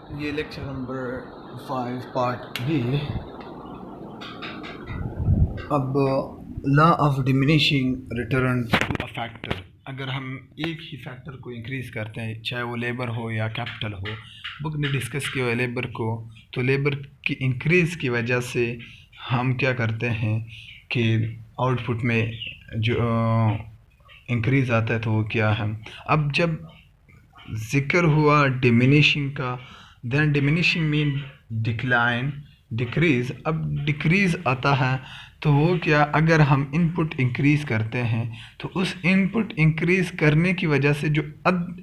ये lecture number 5 part B. अब law of diminishing return to a factor. अगर हम एक ही फैक्टर को इंक्रीज़ करते हैं, चाहे वो लेबर हो या कैपिटल हो, बुक ने डिस्कस किया है लेबर को, तो लेबर की इंक्रीज़ की वजह से हम क्या करते हैं कि आउटपुट में जो इंक्रीज़ आता है तो वो क्या है। अब जब जिक्र हुआ डिमिनिशिंग का, then diminishing mean decline, decrease. अब डिक्रीज़ आता है तो वो क्या, अगर हम इनपुट इंक्रीज़ करते हैं तो उस इनपुट इंक्रीज़ करने की वजह से जो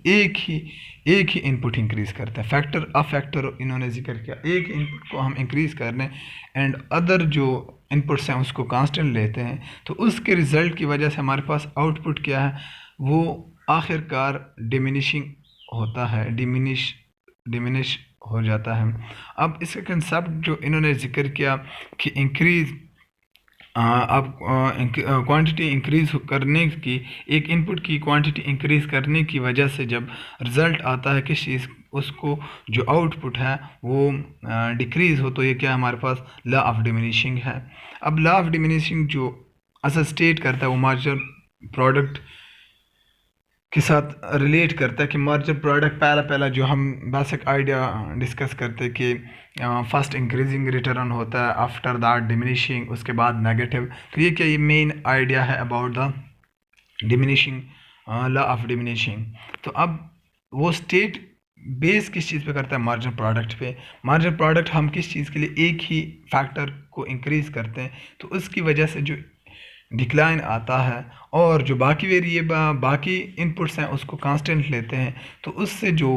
एक ही इनपुट इंक्रीज़ करते हैं, फैक्टर अ फैक्टर इन्होंने जिक्र किया, एक इनपुट को हम इंक्रीज़ कर लें एंड अदर जो इनपुट्स हैं उसको कांस्टेंट लेते हैं, तो उसके रिज़ल्ट की वजह से हमारे पास आउटपुट क्या है, वो आखिरकार डिमिनिशिंग होता है, डिमिनिश हो जाता है। अब इसका कंसेप्ट जो इन्होंने जिक्र किया कि इंक्रीज, अब क्वांटिटी इंक्रीज करने की, एक इनपुट की क्वांटिटी इंक्रीज करने की वजह से जब रिज़ल्ट आता है किस चीज़, उसको जो आउटपुट है वो डिक्रीज़ हो, तो ये क्या हमारे पास लॉ ऑफ डिमिनिशिंग है। अब लॉ ऑफ डिमिनिशिंग जो असल स्टेट करता है वो मार्जिनल प्रोडक्ट के साथ रिलेट करता है कि मार्जिनल प्रोडक्ट पहला जो हम बेसिक आइडिया डिस्कस करते हैं कि फर्स्ट इंक्रीजिंग रिटर्न होता है, आफ्टर दैट डिमिनिशिंग, उसके बाद नेगेटिव। तो ये क्या, ये मेन आइडिया है about the diminishing, law of diminishing. तो अब वो स्टेट बेस किस चीज़ पे करता है, मार्जिनल प्रोडक्ट पे। मार्जिनल प्रोडक्ट हम किस चीज़ के लिए, एक ही फैक्टर को इंक्रीज़ करते हैं तो उसकी वजह से जो डिक्लाइन आता है, और जो बाकी वेरिएबल बाकी इनपुट्स हैं उसको कांस्टेंट लेते हैं, तो उससे जो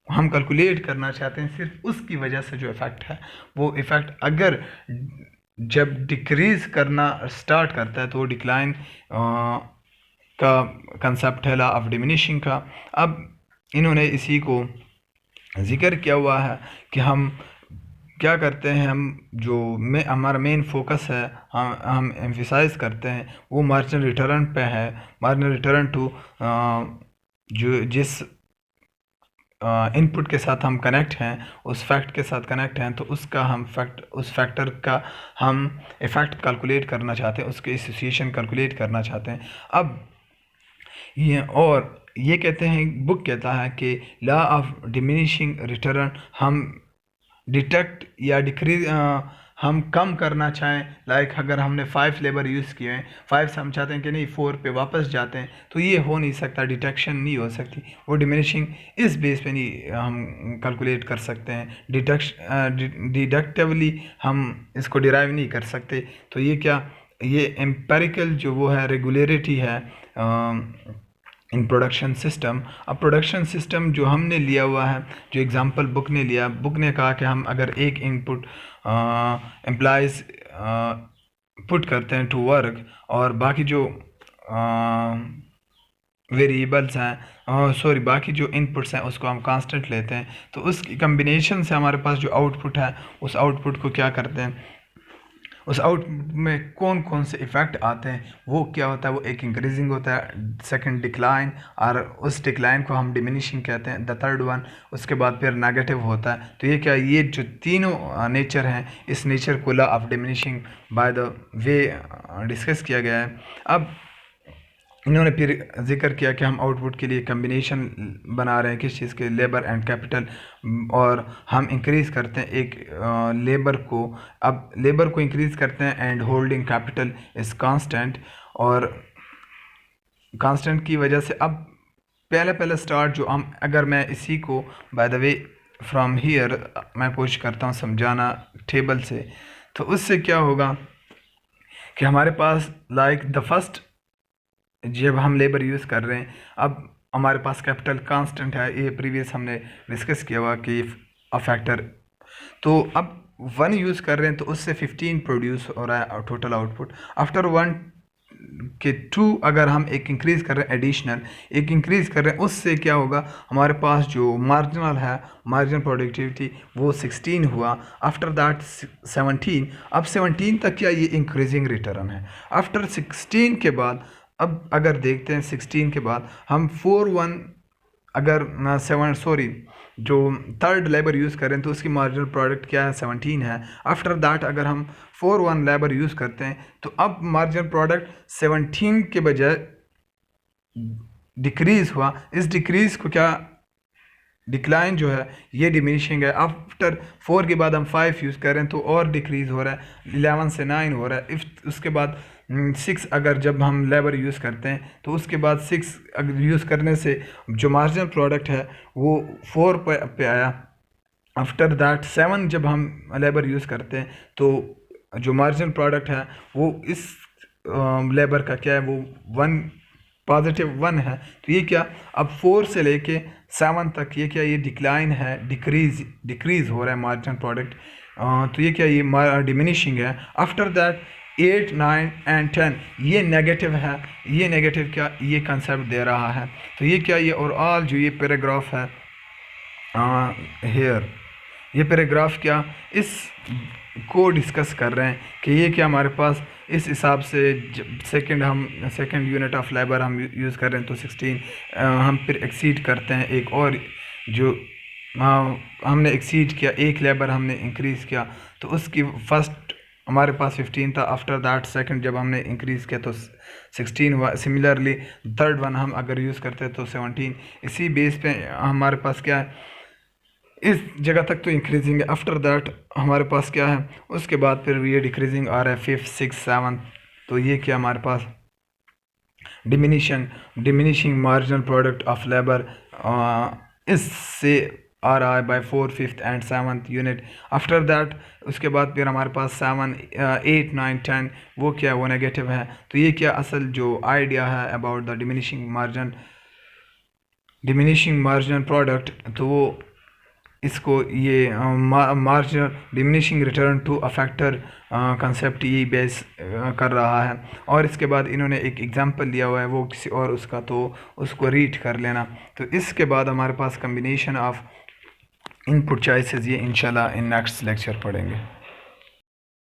हम कैलकुलेट करना चाहते हैं सिर्फ उसकी वजह से जो इफ़ेक्ट है, वो इफ़ेक्ट अगर जब डिक्रीज़ करना स्टार्ट करता है तो डिक्लाइन का कंसेप्ट है लॉ ऑफ डिमिनिशिंग का। अब इन्होंने इसी को जिक्र किया हुआ है कि हम क्या करते हैं, हम जो हमारा मेन फोकस है, हम एम्फिसाइज करते हैं वो मार्जिनल रिटर्न पे है। मार्जिनल रिटर्न टू जो जिस इनपुट के साथ हम कनेक्ट हैं, उस फैक्ट के साथ कनेक्ट हैं, तो उसका हम उस फैक्टर का हम इफ़ेक्ट कैलकुलेट करना चाहते हैं, उसके एसोसिएशन कैलकुलेट करना चाहते हैं। अब ये कहते हैं, बुक कहता है कि लॉ ऑफ डिमिनिशिंग रिटर्न हम डिटेक्ट या डिक्रीज, हम कम करना चाहें, लाइक अगर हमने 5 लेबर यूज़ किए हैं, 5 से हम चाहते हैं कि नहीं 4 पे वापस जाते हैं, तो ये हो नहीं सकता, डिटेक्शन नहीं हो सकती, वो डिमिनिशिंग इस बेस पे नहीं हम कैलकुलेट कर सकते हैं, डिडक्टिवली हम इसको डिराइव नहीं कर सकते। तो ये क्या, ये एम्पेरिकल जो वो है रेगुलरिटी है इन प्रोडक्शन सिस्टम। अब प्रोडक्शन सिस्टम जो हमने लिया हुआ है, जो एग्जांपल बुक ने लिया, बुक ने कहा कि हम अगर एक इनपुट एम्प्लॉयज़ पुट करते हैं टू वर्क, और बाकी जो वेरिएबल्स हैं, सॉरी बाकी जो इनपुट्स हैं उसको हम कांस्टेंट लेते हैं, तो उसकी कम्बिनेशन से हमारे पास जो आउटपुट है, उस आउटपुट को क्या करते हैं, उस आउटपुट में कौन कौन से इफ़ेक्ट आते हैं, वो क्या होता है, वो एक इंक्रीजिंग होता है, सेकंड डिक्लाइन, और उस डिक्लाइन को हम डिमिनिशिंग कहते हैं, द थर्ड वन, उसके बाद फिर नेगेटिव होता है। तो ये क्या, ये जो तीनों नेचर हैं, इस नेचर को law of diminishing by the way discuss किया गया है। अब इन्होंने फिर जिक्र किया कि हम आउटपुट के लिए कम्बिनेशन बना रहे हैं किस चीज़ के, लेबर एंड कैपिटल, और हम इंक्रीज़ करते हैं एक लेबर को, अब लेबर को इंक्रीज़ करते हैं and holding capital is constant, और कांस्टेंट की वजह से अब पहले स्टार्ट जो हम, अगर मैं इसी को by the way from here मैं कोशिश करता हूँ समझाना टेबल से, तो उससे क्या होगा कि हमारे पास लाइक द फर्स्ट, जब हम लेबर यूज़ कर रहे हैं, अब हमारे पास कैपिटल कांस्टेंट है, ये प्रीवियस हमने डिस्कस किया हुआ कि अ फैक्टर, तो अब 1 यूज़ कर रहे हैं तो उससे 15 प्रोड्यूस हो रहा है टोटल आउटपुट। आफ्टर 1 के 2 अगर हम एक इंक्रीज़ कर रहे हैं, एडिशनल एक इंक्रीज़ कर रहे हैं, उससे क्या होगा, हमारे पास जो मार्जिनल है, मार्जिनल प्रोडक्टिविटी वो 16 हुआ। आफ्टर दैट 17, अब 17 तक क्या ये इंक्रीजिंग रिटर्न है। आफ्टर 16 के बाद, अब अगर देखते हैं 16 के बाद हम 4 1 अगर जो थर्ड लेबर यूज़ करें तो उसकी मार्जिनल प्रोडक्ट क्या है 17 है। आफ्टर दैट अगर हम 4-1 लेबर यूज़ करते हैं तो अब मार्जिनल प्रोडक्ट 17 के बजाय डिक्रीज़ हुआ। इस डिक्रीज़ को क्या, डिक्लाइन जो है ये डिमिनिशिंग है। आफ्टर 4 के बाद हम 5 यूज़ करें तो और डिक्रीज़ हो रहा है, 11 से 9 हो रहा है। इफ उसके बाद 6 अगर जब हम लेबर यूज़ करते हैं तो उसके बाद 6 अगर यूज़ करने से जो मार्जिनल प्रोडक्ट है वो 4 पे आया। आफ्टर दैट 7 जब हम लेबर यूज़ करते हैं तो जो मार्जिनल प्रोडक्ट है वो इस लेबर का क्या है, वो 1 +1 है। तो ये क्या, अब 4 से लेके 7 तक ये क्या, ये डिक्लाइन है, डिक्रीज़ हो रहा है मार्जिनल प्रोडक्ट। तो ये क्या, ये डिमिनिशिंग है। आफ्टर दैट 8, 9 एंड 10 ये नेगेटिव है। ये नेगेटिव क्या, ये कंसेप्ट दे रहा है। तो ये क्या, ये ओवरऑल जो ये पैराग्राफ है हेयर, ये पैराग्राफ क्या इस को डिस्कस कर रहे हैं कि ये क्या हमारे पास इस हिसाब से सेकंड यूनिट ऑफ लेबर हम यूज़ कर रहे हैं तो 16 हम फिर एक्सीड करते हैं एक और जो हमने एक्सीड किया, एक लेबर हमने इंक्रीज़ किया तो उसकी फर्स्ट हमारे पास 15 था। आफ्टर दैट सेकंड जब हमने इंक्रीज़ किया तो 16 हुआ। सिमिलरली थर्ड वन हम अगर यूज़ करते हैं तो 17। इसी बेस पे हमारे पास क्या है, इस जगह तक तो इंक्रीजिंग है। आफ्टर दैट हमारे पास क्या है, उसके बाद फिर ये डिक्रीजिंग आ रहा है 5, 6, 7। तो ये क्या हमारे पास diminishing marginal product of labour इससे आ रहा है by 4, 5th and 7th unit. After that उसके बाद फिर हमारे पास 7, 8, 9, 10 वो क्या, वो नेगेटिव है। तो ये क्या असल जो आइडिया है about the diminishing marginal product, तो वो इसको ये marginal diminishing return to a factor concept ये बेस कर रहा है। और इसके बाद इन्होंने एक एग्जांपल दिया हुआ है वो किसी और उसका, तो उसको रीड कर लेना। तो इसके बाद हमारे पास कम्बिनेशन ऑफ इनपुट चॉइसेस ये इंशाल्लाह इन नेक्स्ट लेक्चर पढ़ेंगे।